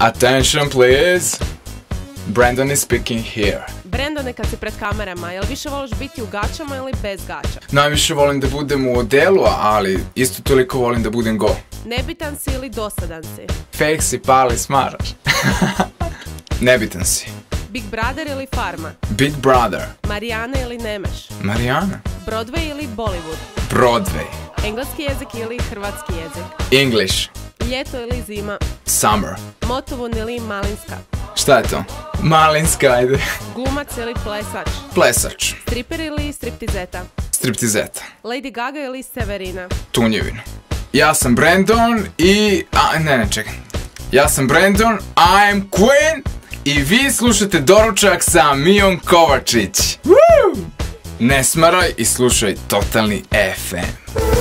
Attention please. Brandon is speaking here. Brandone, kad si pred kamerama, jel više voliš biti u gačama ili bez gača? Najviše volim da budem u odelu, ali isto toliko volim da budem go. Nebitan si ili dosadan si? Fake si, pali, smaraš. Nebitan si. Big Brother ili Farma? Big Brother. Marijana ili Nemeš? Marijana. Broadway ili Bollywood? Broadway. Engleski jezik ili hrvatski jezik? English. Ljeto ili zima? Summer. Motovun ili Malinska? Šta je to? Malinska, ajde. Glumac ili plesač? Plesač. Stripper ili striptizeta? Striptizeta. Lady Gaga ili Severina? Tunjevina. Ja sam Brandon i... čekaj. Ja sam Brandon, I'm Queen i vi slušate Doručak sa Mijom Kovačić. Woo! Ne smaraj i slušaj Totalni FM.